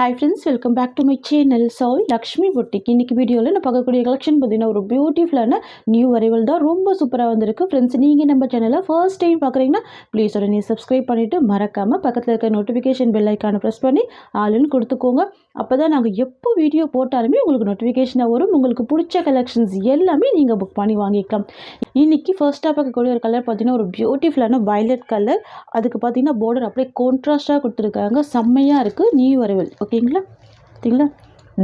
Hi friends, welcome back to my channel. Soy Lakshmi Boutique. இன்னைக்கு வீடியோவில் நான் பார்க்கக்கூடிய கலெக்ஷன் பார்த்தீங்கன்னா ஒரு பியூட்டிஃபுல்லான நியூ அரைவல் தான். ரொம்ப சூப்பராக வந்திருக்கு ஃப்ரெண்ட்ஸ். நீங்கள் நம்ம சேனலை ஃபர்ஸ்ட் டைம் பார்க்குறீங்கன்னா ப்ளீஸ் உடனே சப்ஸ்கிரைப் பண்ணிவிட்டு மறக்காமல் பக்கத்தில் இருக்க நோட்டிஃபிகேஷன் பெல் ஐக்கானை ப்ரெஸ் பண்ணி ஆளுன்னு கொடுத்துக்கோங்க. அப்போ தான் நாங்கள் எப்போ வீடியோ போட்டாலுமே உங்களுக்கு நோட்டிஃபிகேஷனாக வரும். உங்களுக்கு பிடிச்ச கலெக்ஷன்ஸ் எல்லாமே நீங்கள் புக் பண்ணி வாங்கிக்கலாம். இன்றைக்கி ஃபர்ஸ்ட்டாக பார்க்கக்கூடிய ஒரு கலர் பார்த்தீங்கன்னா ஒரு பியூட்டிஃபுல்லான வயலட் கலர். அதுக்கு பார்த்தீங்கன்னா பார்டர் அப்படியே கான்ட்ராஸ்ட்டாக கொடுத்துருக்காங்க. செம்மையாக இருக்குது நியூ அரைவல். ஓகேங்களா, பார்த்தீங்களா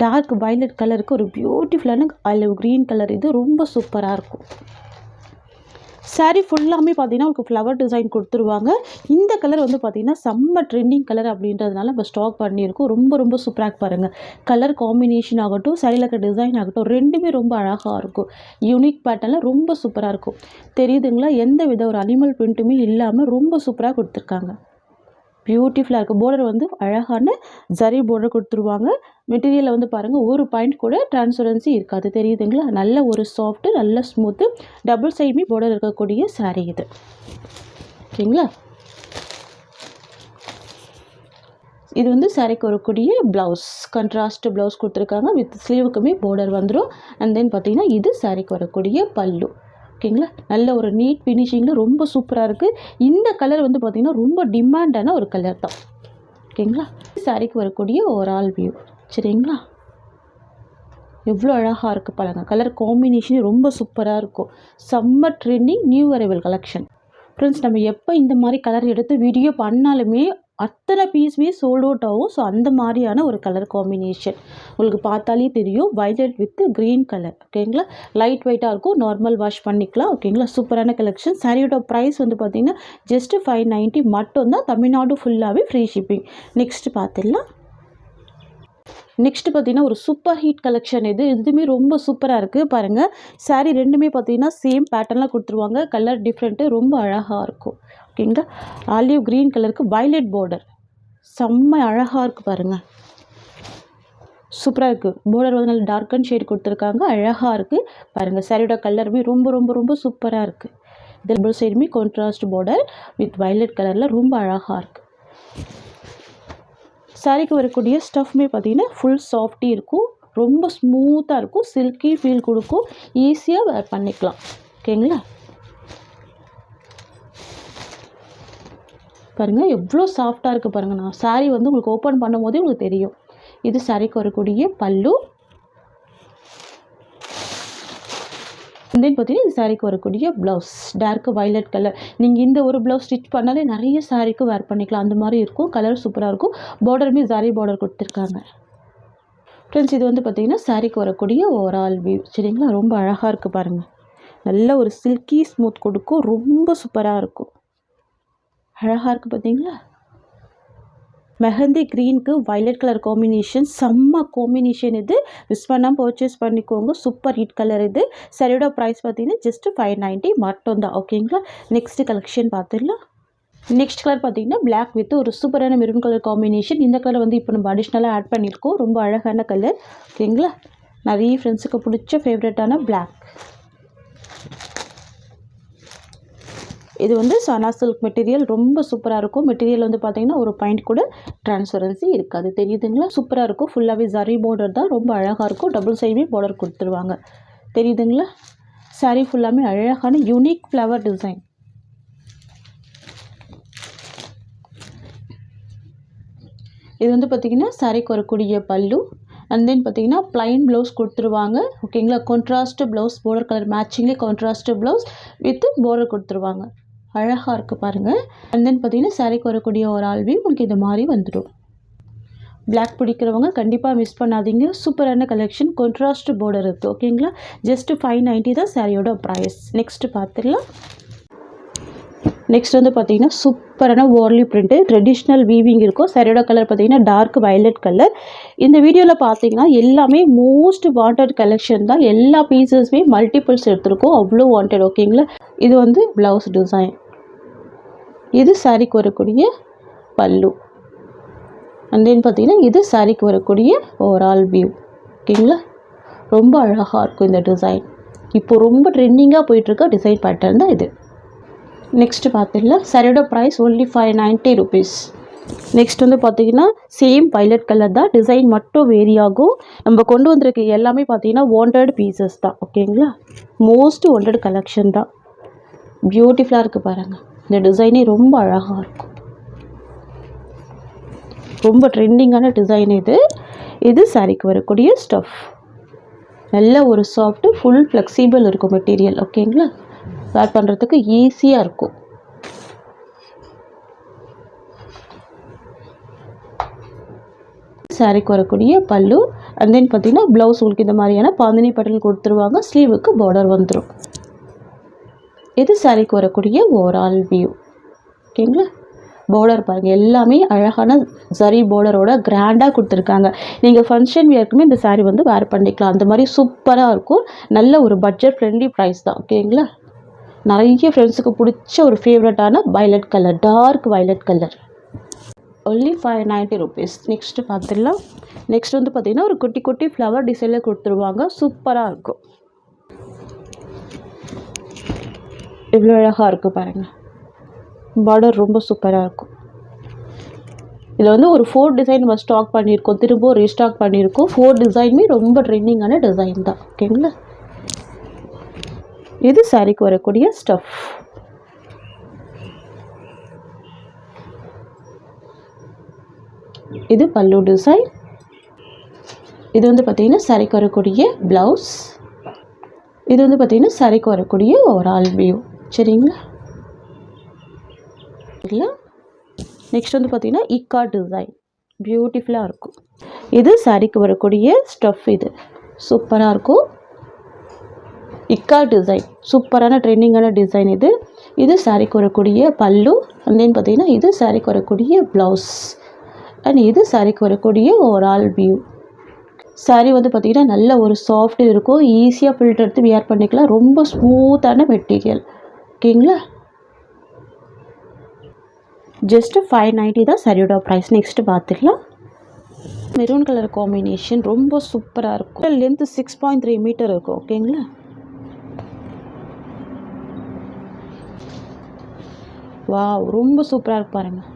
டார்க் வயலட் கலருக்கு ஒரு பியூட்டிஃபுல்லான ஆலிவ் க்ரீன் கலர். இது ரொம்ப சூப்பராக இருக்கும். சாரீ ஃபுல்லாமே பார்த்தீங்கன்னா உங்களுக்கு ஃப்ளவர் டிசைன் கொடுத்துருவாங்க. இந்த கலர் வந்து பார்த்தீங்கன்னா செம்ம ட்ரெண்டிங் கலர் அப்படின்றதுனால நம்ம ஸ்டாக் பண்ணியிருக்கோம். ரொம்ப சூப்பராக பாருங்கள். கலர் காம்பினேஷன் ஆகட்டும், சாரியில் இருக்க டிசைன் ஆகட்டும், ரெண்டுமே ரொம்ப அழகாக இருக்கும். யூனிக் பேட்டர்னில் ரொம்ப சூப்பராக இருக்கும். தெரியுதுங்களா, எந்த வித ஒரு அனிமல் பிரிண்ட்டுமே இல்லாமல் ரொம்ப சூப்பராக கொடுத்துருக்காங்க. பியூட்டிஃபுல்லாக இருக்குது. பார்டர் வந்து அழகான ஜரி பார்டர் கொடுத்துருவாங்க. மெட்டீரியலில் வந்து பாருங்கள், ஒரு பாயிண்ட் கூட டிரான்ஸ்பரன்சி இருக்காது. தெரியுதுங்களா, நல்ல ஒரு சாஃப்ட்டு, நல்ல ஸ்மூத்து, டபுள் சைடுமே பார்டர் இருக்கக்கூடிய சாரீ இது. ஓகேங்களா, இது வந்து சாரீக்கு வரக்கூடிய ப்ளவுஸ், கண்ட்ராஸ்ட் ப்ளவுஸ் கொடுத்துருக்காங்க. வித் ஸ்லீவுக்குமே பார்டர் வந்துடும். அண்ட் தென் பார்த்தீங்கன்னா இது சாரீக்கு வரக்கூடிய பல்லு. ஓகேங்களா, நல்ல ஒரு நீட் ஃபினிஷிங்கில் ரொம்ப சூப்பராக இருக்குது. இந்த கலர் வந்து பார்த்திங்கன்னா ரொம்ப டிமாண்டான ஒரு கலர் தான். ஓகேங்களா, சாரீக்கு வரக்கூடிய ஓவரால் வியூ. சரிங்களா, எவ்வளோ அழகாக இருக்குது பாருங்கள். கலர் காம்பினேஷன் ரொம்ப சூப்பராக இருக்கும். செம்ம trending new arrival collection. Friends, நம்ம எப்போ இந்த மாதிரி கலர் எடுத்து வீடியோ பண்ணாலுமே அத்தனை பீஸுமே சோல்ட் அவுட் ஆகும். ஸோ அந்த மாதிரியான ஒரு கலர் காம்பினேஷன் உங்களுக்கு பார்த்தாலே தெரியும். Violet with green colour. ஓகேங்களா, லைட் வெயிட்டாக இருக்கும், நார்மல் வாஷ் பண்ணிக்கலாம். ஓகேங்களா, சூப்பரான கலெக்ஷன். சாரியோட ப்ரைஸ் வந்து பார்த்திங்கன்னா ஜஸ்ட் 590 மட்டும்தான். தமிழ்நாடு ஃபுல்லாகவே ஃப்ரீ ஷிப்பிங். நெக்ஸ்ட்டு பார்த்துடலாம். நெக்ஸ்ட்டு பார்த்தீங்கன்னா ஒரு சூப்பர் ஹீட் கலெக்ஷன். இதுவுமே ரொம்ப சூப்பராக இருக்குது பாருங்கள். சாரீ ரெண்டுமே பார்த்தீங்கன்னா சேம் பேட்டர்னில் கொடுத்துருவாங்க. கலர் டிஃப்ரெண்ட்டு, ரொம்ப அழகாக இருக்கும். ஓகேங்களா, ஆலிவ் க்ரீன் கலருக்கு வயலட் பார்டர் செம்ம அழகாக இருக்குது பாருங்கள். சூப்பராக இருக்குது. பார்டர் வந்து நல்ல டார்க் அண்ட் ஷேட் கொடுத்துருக்காங்க. அழகாக இருக்குது பாருங்கள். சாரியோட கலருமே ரொம்ப சூப்பராக இருக்குது. இது டபுள் சைடுமே கான்ட்ராஸ்ட் பார்டர் வித் வயலட் கலரில் ரொம்ப அழகாக இருக்குது. சாரிக்கு வரக்கூடிய ஸ்டஃப்மே பார்த்தீங்கன்னா ஃபுல் சாஃப்டி இருக்கும், ரொம்ப ஸ்மூத்தாக இருக்கும், சில்கி ஃபீல் கொடுக்கும், ஈஸியாக வேர் பண்ணிக்கலாம். ஓகேங்களா, பாருங்கள் எவ்வளோ சாஃப்டாக இருக்குது பாருங்கள். நான் சாரீ வந்து உங்களுக்கு ஓப்பன் பண்ணும் போதே உங்களுக்கு தெரியும். இது சாரிக்கு வரக்கூடிய பல்லு. தென் பார்த்தீங்கன்னா இந்த சாரிக்கு வரக்கூடிய ப்ளவுஸ் டார்க் வயலட் கலர். நீங்கள் இந்த ஒரு ப்ளவுஸ் ஸ்டிச் பண்ணாலே நிறைய சாரிக்கு வேர் பண்ணிக்கலாம். அந்த மாதிரி இருக்கும். கலர் சூப்பராக இருக்கும். பார்டருமே ஜாரி பார்டர் கொடுத்துருக்காங்க. ஃப்ரெண்ட்ஸ், இது வந்து பார்த்திங்கன்னா சாரிக்கு வரக்கூடிய ஓவரால் வியூ. சரிங்களா, ரொம்ப அழகாக இருக்குது பாருங்கள். நல்ல ஒரு சில்கி ஸ்மூத் கொடுக்கும், ரொம்ப சூப்பராக இருக்கும். அழகாக இருக்குது பார்த்தீங்களா. மெஹந்தி க்ரீனுக்கு வயலட் கலர் காம்பினேஷன் செம்ம காம்பினேஷன். இது மிஸ் பண்ணாமல் பர்ச்சேஸ் பண்ணிக்கோங்க. Super hit colour. இது சரியோட ப்ரைஸ் பார்த்தீங்கன்னா ஜஸ்ட் 590 மட்டும்தான். ஓகேங்களா, நெக்ஸ்ட் கலெக்ஷன் பார்த்துடலாம். நெக்ஸ்ட் கலர் பார்த்தீங்கன்னா பிளாக் வித் ஒரு சூப்பரான மெரூன் கலர் காம்பினேஷன். இந்த கலர் வந்து இப்போ நம்ம அடிஷ்னலாக ஆட் பண்ணியிருக்கோம். ரொம்ப அழகான கலர். ஓகேங்களா, நிறைய ஃப்ரெண்ட்ஸுக்கு பிடிச்ச ஃபேவரட்டான பிளாக். இது வந்து சனா சில்க் மெட்டீரியல், ரொம்ப சூப்பராக இருக்கும். மெட்டீரியல் வந்து பார்த்திங்கன்னா ஒரு பாயிண்ட் கூட டிரான்ஸ்பரன்சி இருக்காது. தெரியுதுங்களா, சூப்பராக இருக்கும். ஃபுல்லாகவே ஜரி பார்டர் தான், ரொம்ப அழகாக இருக்கும். டபுள் சைடுமே பார்டர் கொடுத்துருவாங்க. தெரியுதுங்களா, சாரீ ஃபுல்லாமே அழகான யூனிக் ஃப்ளவர் டிசைன். இது வந்து பார்த்திங்கன்னா சாரீக்கு வரக்கூடிய பல்லு. அண்ட் தென் பார்த்தீங்கன்னா ப்ளைன் ப்ளவுஸ் கொடுத்துருவாங்க. ஓகேங்களா, கான்ட்ராஸ்ட் ப்ளவுஸ், பார்டர் கலர் மேட்சிங்லேயே கான்ட்ராஸ்ட் ப்ளவுஸ் வித் பார்டர் கொடுத்துருவாங்க. அழகாக இருக்குது பாருங்கள். அண்ட் தென் பார்த்தீங்கன்னா சாரீக்கு வரக்கூடிய ஒரு ஆல்வி உங்களுக்கு இந்த மாதிரி வந்துடும். பிளாக் பிடிக்கிறவங்க கண்டிப்பாக மிஸ் பண்ணாதீங்க. சூப்பரான கலெக்ஷன், கான்ட்ராஸ்ட் பார்டர் இருக்குது. ஓகேங்களா, ஜஸ்ட் 590 தான் சாரியோட ப்ரைஸ். நெக்ஸ்ட்டு பார்த்துடலாம். நெக்ஸ்ட் வந்து பார்த்தீங்கன்னா சூப்பரான வார்லி பிரிண்ட்டு, ட்ரெடிஷ்னல் வீவிங் இருக்கும். சாரியோட கலர் பார்த்தீங்கன்னா டார்க் வயலட் கலர். இந்த வீடியோவில் பார்த்தீங்கன்னா எல்லாமே மோஸ்ட் வாண்டட் கலெக்ஷன் தான். எல்லா பீசஸுமே மல்டிபிள்ஸ் எடுத்துருக்கோம், அவ்வளோ வாண்டட். ஓகேங்களா, இது வந்து ப்ளவுஸ் டிசைன். இது சாரிக்கு வரக்கூடிய பல்லு. அண்ட் தென் பார்த்தீங்கன்னா இது சாரிக்கு வரக்கூடிய ஓவரால் வியூ. ஓகேங்களா, ரொம்ப அழகாக இருக்கும் இந்த டிசைன். இப்போ ரொம்ப ட்ரெண்டிங்காக போயிட்டுருக்க டிசைன் பேட்டர்ன் தான் இது. நெக்ஸ்ட் பார்த்துடலாம். சாரியோட ப்ரைஸ் ஒன்லி 590 rupees. நெக்ஸ்ட் வந்து பார்த்திங்கன்னா சேம் வயலட் கலர் தான், டிசைன் மட்டும் வேரி ஆகும். நம்ம கொண்டு வந்திருக்க எல்லாமே பார்த்திங்கன்னா வாண்டட் பீசஸ் தான். ஓகேங்களா, மோஸ்ட் வாண்டட் கலெக்ஷன் தான். பியூட்டிஃபுல்லாக இருக்குது பாருங்கள். இந்த டிசைனே ரொம்ப அழகாக இருக்கும். ரொம்ப ட்ரெண்டிங்கான டிசைன் இது. இது சாரிக்கு வரக்கூடிய ஸ்டஃப். நல்ல ஒரு சாஃப்ட்டு ஃபுல் ஃப்ளெக்சிபிள் இருக்கும் மெட்டீரியல். ஓகேங்களா, வேர் பண்ணுறதுக்கு ஈஸியாக இருக்கும். சாரிக்கு வரக்கூடிய பல்லு அண்ட் தென் பார்த்திங்கன்னா ப்ளவுஸ் உங்களுக்கு இந்த மாதிரியான பாந்தினி பட்டன் கொடுத்துருவாங்க. ஸ்லீவுக்கு பார்டர் வந்துடும். இது சாரிக்கு வரக்கூடிய ஓவரால் வியூ. ஓகேங்களா, பார்டர் பாருங்கள், எல்லாமே அழகான சரி பார்டரோட கிராண்டாக கொடுத்துருக்காங்க. நீங்கள் ஃபங்க்ஷன் வியர்க்குமே இந்த சாரீ வந்து வேர் பண்ணிக்கலாம். அந்த மாதிரி சூப்பராக இருக்கும். நல்ல ஒரு பட்ஜெட் ஃப்ரெண்ட்லி ப்ரைஸ் தான். ஓகேங்களா, நிறைய ஃப்ரெண்ட்ஸுக்கு பிடிச்ச ஒரு ஃபேவரட்டான violet colour, dark violet colour. Only 590 rupees. Next பார்த்துடலாம். நெக்ஸ்ட் வந்து பார்த்திங்கன்னா ஒரு குட்டி குட்டி ஃப்ளவர் டிசைனில் கொடுத்துருவாங்க. சூப்பராக இருக்கும். இவ்வளோ அழகாக இருக்குது பாருங்கள். பார்டர் ரொம்ப சூப்பராக இருக்கும். இதில் வந்து ஒரு 4 டிசைன் நம்ம ஸ்டாக் பண்ணியிருக்கோம். திரும்ப ரீஸ்டாக் பண்ணியிருக்கோம். 4 டிசைனுமே ரொம்ப ட்ரெண்டிங்கான டிசைன் தான். ஓகேங்களா, இது சாரிக்கு வரக்கூடிய ஸ்டஃப். இது பல்லு டிசைன். இது வந்து பார்த்திங்கன்னா சாரிக்கு வரக்கூடிய ப்ளவுஸ். இது வந்து பார்த்திங்கன்னா சாரிக்கு வரக்கூடிய ஓவரால் வியூ. சரிங்களா, நெக்ஸ்ட் வந்து பார்த்திங்கன்னா இக்கா டிசைன் பியூட்டிஃபுல்லாக இருக்கும். இது சாரிக்கு வரக்கூடிய ஸ்டஃப். இது சூப்பராக இருக்கும். இக்கா டிசைன் சூப்பரான ட்ரெண்டிங்கான டிசைன் இது. இது சாரிக்கு வரக்கூடிய பல்லு அண்ட் தென் பார்த்திங்கன்னா இது சாரிக்கு வரக்கூடிய ப்ளவுஸ் அண்ட் இது சாரிக்கு வரக்கூடிய ஓவரால் வியூ. சாரீ வந்து பார்த்திங்கன்னா நல்ல ஒரு சாஃப்ட் இருக்கும். ஈஸியாக ஃபில்டர் எடுத்து வியர் பண்ணிக்கலாம். ரொம்ப ஸ்மூத்தான மெட்டீரியல். ஓகேங்களா, ஜஸ்ட்டு 590 தான் சாரியோட ப்ரைஸ். நெக்ஸ்ட்டு பார்த்துக்கலாம். மெரூன் கலர் காம்பினேஷன் ரொம்ப சூப்பராக இருக்கும். லென்த்து 6.3 மீட்டர் இருக்கும். ஓகேங்களா, வாவ் ரொம்ப சூப்பராக இருக்கு பாருங்கள்.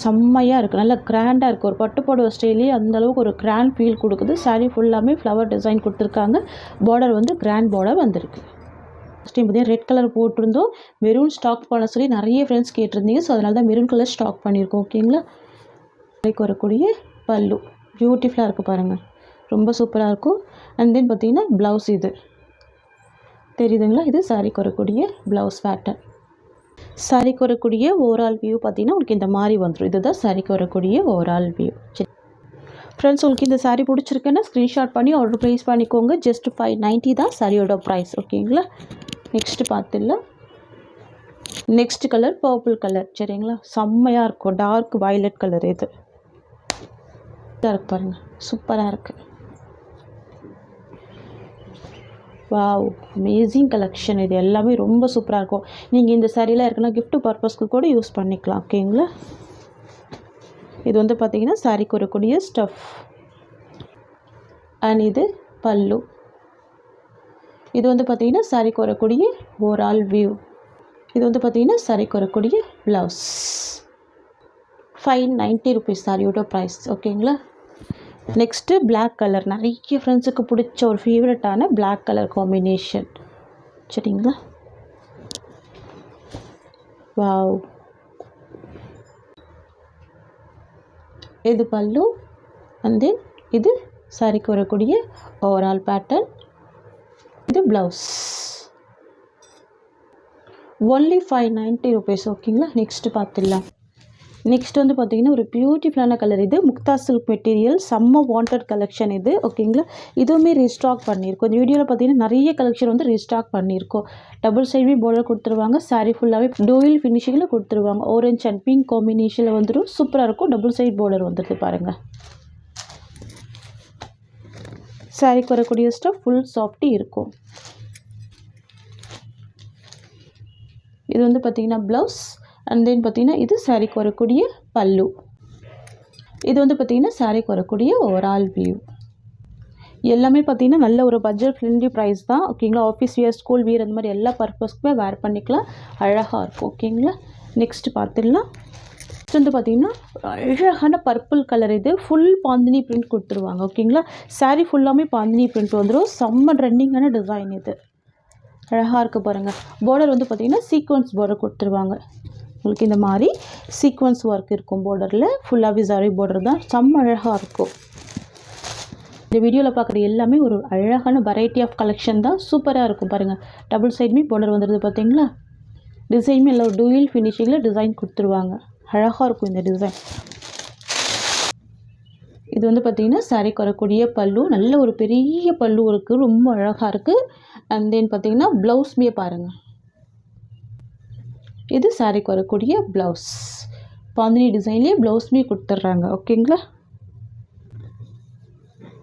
செம்மையாக இருக்குது. நல்லா கிராண்டாக இருக்குது. ஒரு பட்டு புடவை ஸ்டைலே அந்தளவுக்கு ஒரு கிராண்ட் ஃபீல் கொடுக்குது. சாரீ ஃபுல்லாமே ஃப்ளவர் டிசைன் கொடுத்துருக்காங்க. பார்டர் வந்து கிராண்ட் பார்டர் வந்திருக்கு. ஃபஸ்ட் டைம் பார்த்தீங்கன்னா ரெட் கலர் போட்டிருந்தோம். மெரூன் ஸ்டாக் பண்ண சொல்லி நிறைய ஃப்ரெண்ட்ஸ் கேட்டிருந்தீங்க. ஸோ அதனால தான் மெரூன் கலர் ஸ்டாக் பண்ணியிருக்கோம். ஓகேங்களா, சாரிக்கு வரக்கூடிய பல்லு பியூட்டிஃபுல்லாக இருக்குது பாருங்கள். ரொம்ப சூப்பராக இருக்கும். அண்ட் தென் பார்த்திங்கன்னா ப்ளவுஸ் இது தெரியுதுங்களா, இது சாரிக்கு வரக்கூடிய ப்ளவுஸ் பேட்டர்ன். சாரிக்கு வரக்கூடிய ஓவரால் வியூ பார்த்திங்கன்னா உங்களுக்கு இந்த மாதிரி வந்துடும். இதுதான் சாரிக்கு வரக்கூடிய ஓவரால் வியூ. சரி ஃப்ரெண்ட்ஸ், உங்களுக்கு இந்த சாரீ பிடிச்சிருக்குன்னா ஸ்க்ரீன்ஷாட் பண்ணி ஆர்டர் ப்ளேஸ் பண்ணிக்கோங்க. ஜஸ்ட் 590 தான் சாரியோட ப்ரைஸ். ஓகேங்களா, நெக்ஸ்ட்டு பார்த்துடலாம். Next colour purple colour. சரிங்களா, செம்மையாக இருக்கும். Dark violet colour. இது இருக்கு பாருங்கள், சூப்பராக இருக்குது. Wow, amazing collection. இது எல்லாமே ரொம்ப சூப்பராக இருக்கும். நீங்கள் இந்த சாரீலாம் இருக்குன்னா கிஃப்ட் பர்பஸ்க்கு கூட யூஸ் பண்ணிக்கலாம். ஓகேங்களா, இது வந்து பார்த்திங்கன்னா சாரிக்கு வரக்கூடிய ஸ்டஃப் அண்ட் இது பல்லு. இது வந்து பார்த்திங்கன்னா சாரிக்கு வரக்கூடிய ஓவரால் வியூ. இது வந்து பார்த்திங்கன்னா சாரிக்கு வரக்கூடிய ப்ளவுஸ். 590 rupees சாரியோட ப்ரைஸ். ஓகேங்களா, நெக்ஸ்ட்டு பிளாக் கலர். நிறைய ஃப்ரெண்ட்ஸுக்கு பிடிச்ச ஒரு ஃபேவரட்டான பிளாக் கலர் காம்பினேஷன். சரிங்களா, வாவ், இது பல்லு அண்ட் தென் இது சாரிக்கு வரக்கூடிய ஓவரால் பேட்டர்ன். இது ப்ளவுஸ். Only 590 rupees. ஓகேங்களா, நெக்ஸ்ட்டு பார்த்துடலாம். நெக்ஸ்ட் வந்து பார்த்திங்கன்னா ஒரு பியூட்டிஃபுல்லான கலர். இது முக்தா சில்க் மெட்டீரியல், செம்ம வாண்டட் கலெக்ஷன் இது. ஓகேங்களா, இதுவுமே ரீஸ்டாக் பண்ணியிருக்கோம். இந்த வீடியோவில் பார்த்திங்கன்னா நிறைய கலெக்ஷன் வந்து ரீஸ்டாக் பண்ணியிருக்கோம். டபுள் சைடுமே பார்டர் கொடுத்துருவாங்க. சாரீ ஃபுல்லாகவே டூயில் ஃபினிஷிங்கில் கொடுத்துருவாங்க. ஆரஞ்ச் அண்ட் பிங்க் காம்பினேஷனில் வந்துடும். சூப்பராக இருக்கும். டபுள் சைட் பார்டர் வந்துடுது பாருங்கள். சாரீக்கு வரக்கூடிய ஸ்டஃப் ஃபுல் சாஃப்டி இருக்கும். இது வந்து பார்த்திங்கன்னா ப்ளவுஸ் அண்ட் தென் பார்த்திங்கன்னா இது சாரிக்கு வரக்கூடிய பல்லு. இது வந்து பார்த்திங்கன்னா சாரிக்கு வரக்கூடிய ஓவரால் வியூ. எல்லாமே பார்த்திங்கன்னா நல்ல ஒரு பட்ஜெட் ஃப்ரெண்ட்லி ப்ரைஸ் தான். ஓகேங்களா, ஆஃபீஸ் வியர், ஸ்கூல் வியர் அந்த மாதிரி எல்லா பர்பஸ்க்குமே வேர் பண்ணிக்கலாம். அழகாக இருக்கும். ஓகேங்களா, நெக்ஸ்ட்டு பார்த்துடலாம். நெக்ஸ்ட் வந்து பார்த்திங்கன்னா அழகான பர்பிள் கலர், இது ஃபுல் பாந்தினி பிரிண்ட் கொடுத்துருவாங்க. ஓகேங்களா, சாரீ ஃபுல்லாமே பாந்தினி பிரிண்ட் வந்துடும். செம்ம ட்ரெண்டிங்கான டிசைன் இது, அழகாக இருக்குது பாருங்கள். பார்டர் வந்து பார்த்திங்கன்னா சீக்வன்ஸ் பார்டர் கொடுத்துருவாங்க. உங்களுக்கு இந்த மாதிரி சீக்வன்ஸ் ஒர்க் இருக்கும் பார்டரில். ஃபுல்லாகவே ஜரி பார்டர் தான், செம்ம அழகாக இருக்கும். இந்த வீடியோவில் பார்க்குற எல்லாமே ஒரு அழகான வெரைட்டி ஆஃப் கலெக்ஷன் தான், சூப்பராக இருக்கும் பாருங்கள். டபுள் சைடுமே பார்டர் வந்துடுது பார்த்தீங்களா. டிசைனுமே எல்லாம் டூயல் ஃபினிஷிங்கில் டிசைன் கொடுத்துருவாங்க. அழகாக இருக்கும் இந்த டிசைன். இது வந்து பார்த்திங்கன்னா சாரீக்கு வரக்கூடிய பல்லு, நல்ல ஒரு பெரிய பல்லு இருக்குது, ரொம்ப அழகாக இருக்குது. அண்ட் தென் பார்த்திங்கன்னா ப்ளவுஸ்மே பாருங்கள், இது சாரீக்கு வரக்கூடிய ப்ளவுஸ். பாந்தினி டிசைன்லேயே ப்ளவுஸ்மே கொடுத்துட்றாங்க. ஓகேங்களா,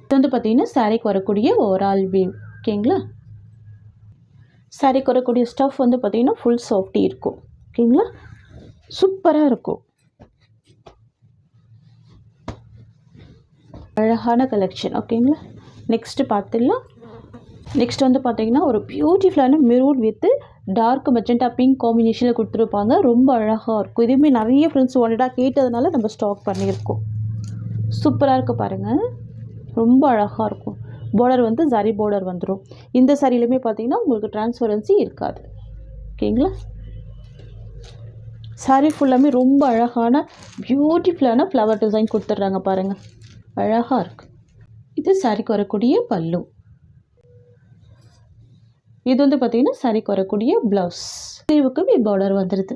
இது வந்து பார்த்திங்கன்னா சாரீக்கு வரக்கூடிய ஓவரால் வியூ. ஓகேங்களா, சாரீக்கு வரக்கூடிய ஸ்டஃப் வந்து பார்த்திங்கன்னா ஃபுல் சாஃப்டி இருக்கும். ஓகேங்களா, சூப்பராக இருக்கும், அழகான கலெக்ஷன். ஓகேங்களா, நெக்ஸ்ட்டு பார்த்துடலாம். நெக்ஸ்ட் வந்து பார்த்திங்கன்னா ஒரு பியூட்டிஃபுல்லான maroon with dark magenta pink காம்பினேஷனில் கொடுத்துருப்பாங்க. ரொம்ப அழகாக இருக்கும். இதுவுமே நிறைய ஃப்ரெண்ட்ஸ் வாண்டடாக கேட்டதுனால நம்ம ஸ்டாக் பண்ணியிருக்கோம். சூப்பராக இருக்குது பாருங்கள், ரொம்ப அழகாக இருக்கும். பார்டர் வந்து ஜரி பார்டர் வந்துடும். இந்த சாரிலையுமே பார்த்திங்கன்னா உங்களுக்கு டிரான்ஸ்பரன்சி இருக்காது. ஓகேங்களா, சாரி ஃபுல்லாமே ரொம்ப அழகான பியூட்டிஃபுல்லான ஃப்ளவர் டிசைன் கொடுத்துட்றாங்க பாருங்கள், அழகாக இருக்குது. இது சாரிக்கு வரக்கூடிய பல்லு. இது வந்து பார்த்திங்கன்னா சாரிக்கு வரக்கூடிய ப்ளவுஸ். ஸ்லீவுக்கு பார்டர் வந்துடுது.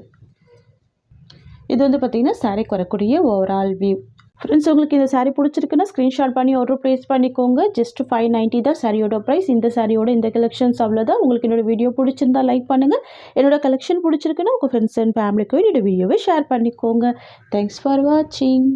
இது வந்து பார்த்திங்கன்னா சாரிக்கு வரக்கூடிய ஓவரால் வியூ. ஃப்ரெண்ட்ஸ், உங்களுக்கு இந்த சாரீ பிடிச்சிருக்குன்னா ஸ்க்ரீன்ஷாட் பண்ணி ஆர்டர் ப்ளேஸ் பண்ணிக்கோங்க. ஜஸ்ட் 590 தான் சாரியோட ப்ரைஸ். இந்த சாரியோட இந்த கலெக்ஷன்ஸ் அவ்வளோதான். உங்களுக்கு என்னோடய வீடியோ பிடிச்சிருந்தா லைக் பண்ணுங்கள். என்னோடய கலெக்ஷன் பிடிச்சிருக்குன்னா உங்கள் ஃப்ரெண்ட்ஸ் அண்ட் ஃபேமிலிக்கு என்னோடய வீடியோவை ஷேர் பண்ணிக்கோங்க. தேங்க்ஸ் ஃபார் வாட்சிங்.